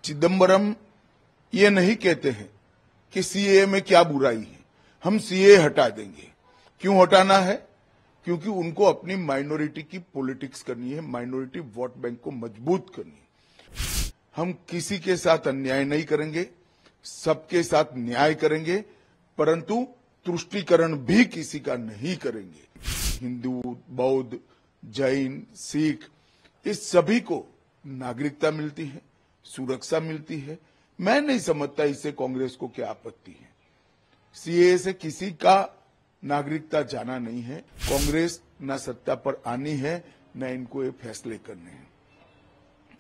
चिदंबरम ये नहीं कहते हैं कि सीएए में क्या बुराई है, हम सीएए हटा देंगे। क्यों हटाना है? क्योंकि उनको अपनी माइनॉरिटी की पॉलिटिक्स करनी है, माइनॉरिटी वोट बैंक को मजबूत करनी है। हम किसी के साथ अन्याय नहीं करेंगे, सबके साथ न्याय करेंगे, परंतु तुष्टीकरण भी किसी का नहीं करेंगे। हिंदू, बौद्ध, जैन, सिख, इस सभी को नागरिकता मिलती है, सुरक्षा मिलती है। मैं नहीं समझता इससे कांग्रेस को क्या आपत्ति है। सीएए से किसी का नागरिकता जाना नहीं है। कांग्रेस न सत्ता पर आनी है, न इनको ये फैसले करने हैं।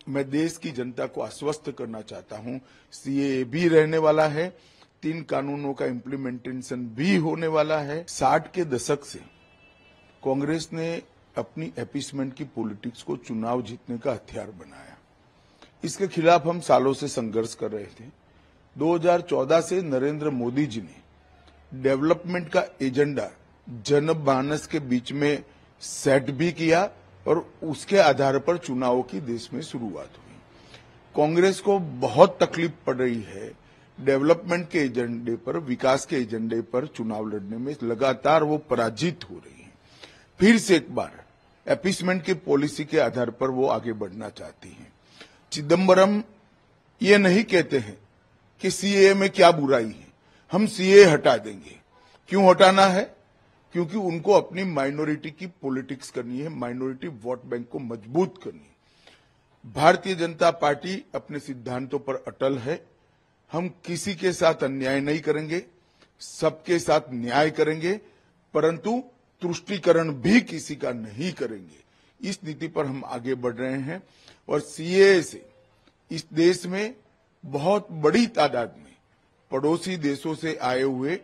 मैं देश की जनता को आश्वस्त करना चाहता हूं, सीएए भी रहने वाला है, 3 कानूनों का इम्प्लीमेंटेशन भी होने वाला है। 60 के दशक से कांग्रेस ने अपनी अपीसमेंट की पॉलिटिक्स को चुनाव जीतने का हथियार बनाया। इसके खिलाफ हम सालों से संघर्ष कर रहे थे। 2014 से नरेंद्र मोदी जी ने डेवलपमेंट का एजेंडा जनमानस के बीच में सेट भी किया और उसके आधार पर चुनावों की देश में शुरुआत हुई। कांग्रेस को बहुत तकलीफ पड़ रही है डेवलपमेंट के एजेंडे पर, विकास के एजेंडे पर चुनाव लड़ने में। लगातार वो पराजित हो रही है। फिर से एक बार अपीसमेंट की पॉलिसी के आधार पर वो आगे बढ़ना चाहती है। चिदंबरम ये नहीं कहते हैं कि सीएए में क्या बुराई है, हम सीएए हटा देंगे। क्यों हटाना है? क्योंकि उनको अपनी माइनॉरिटी की पॉलिटिक्स करनी है, माइनॉरिटी वोट बैंक को मजबूत करनी है। भारतीय जनता पार्टी अपने सिद्धांतों पर अटल है। हम किसी के साथ अन्याय नहीं करेंगे, सबके साथ न्याय करेंगे, परंतु तुष्टीकरण भी किसी का नहीं करेंगे। इस नीति पर हम आगे बढ़ रहे हैं और सीएए से इस देश में बहुत बड़ी तादाद में पड़ोसी देशों से आए हुए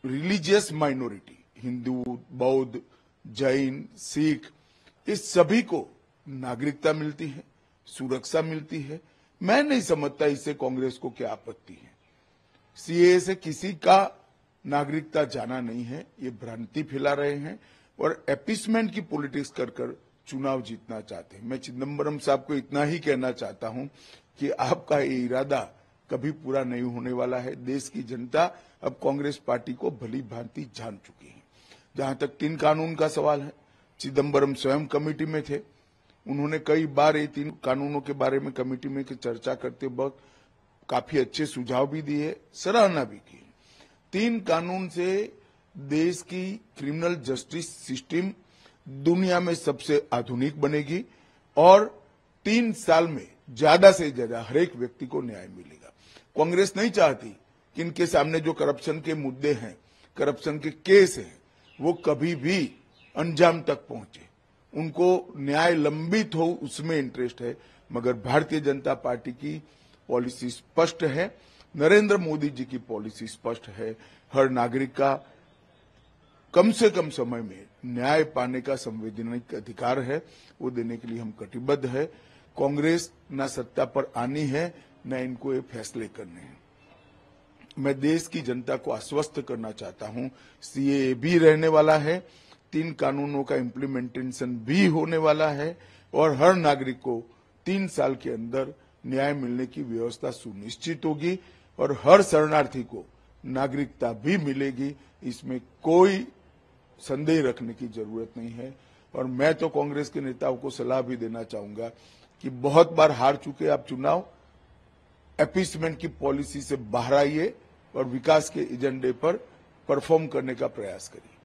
रिलीजियस माइनॉरिटी, हिंदू, बौद्ध, जैन, सिख, इस सभी को नागरिकता मिलती है, सुरक्षा मिलती है। मैं नहीं समझता इससे कांग्रेस को क्या आपत्ति है। सीएए से किसी का नागरिकता जाना नहीं है, ये भ्रांति फैला रहे हैं और अपीसमेंट की पॉलिटिक्स कर चुनाव जीतना चाहते हैं। मैं चिदंबरम साहब को इतना ही कहना चाहता हूं कि आपका ये इरादा कभी पूरा नहीं होने वाला है। देश की जनता अब कांग्रेस पार्टी को भली भांति जान चुकी है। जहां तक 3 कानून का सवाल है, चिदंबरम स्वयं कमेटी में थे। उन्होंने कई बार ये 3 कानूनों के बारे में कमेटी में चर्चा करते वक्त काफी अच्छे सुझाव भी दिए, सराहना भी की। 3 कानून से देश की क्रिमिनल जस्टिस सिस्टम दुनिया में सबसे आधुनिक बनेगी और 3 साल में ज्यादा से ज्यादा हर एक व्यक्ति को न्याय मिलेगा। कांग्रेस नहीं चाहती कि इनके सामने जो करप्शन के मुद्दे हैं, करप्शन के केस हैं, वो कभी भी अंजाम तक पहुंचे। उनको न्याय लंबित हो, उसमें इंटरेस्ट है। मगर भारतीय जनता पार्टी की पॉलिसी स्पष्ट है, नरेंद्र मोदी जी की पॉलिसी स्पष्ट है। हर नागरिक का कम से कम समय में न्याय पाने का संवैधानिक अधिकार है, वो देने के लिए हम कटिबद्ध है। कांग्रेस न सत्ता पर आनी है, न इनको ये फैसले करने हैं। मैं देश की जनता को आश्वस्त करना चाहता हूं, सीएए भी रहने वाला है, 3 कानूनों का इम्प्लीमेंटेशन भी होने वाला है और हर नागरिक को 3 साल के अंदर न्याय मिलने की व्यवस्था सुनिश्चित होगी और हर शरणार्थी को नागरिकता भी मिलेगी। इसमें कोई संदेह रखने की जरूरत नहीं है। और मैं तो कांग्रेस के नेताओं को सलाह भी देना चाहूंगा कि बहुत बार हार चुके आप चुनाव, अपीसमेंट की पॉलिसी से बाहर आइए और विकास के एजेंडे पर परफॉर्म करने का प्रयास करिए।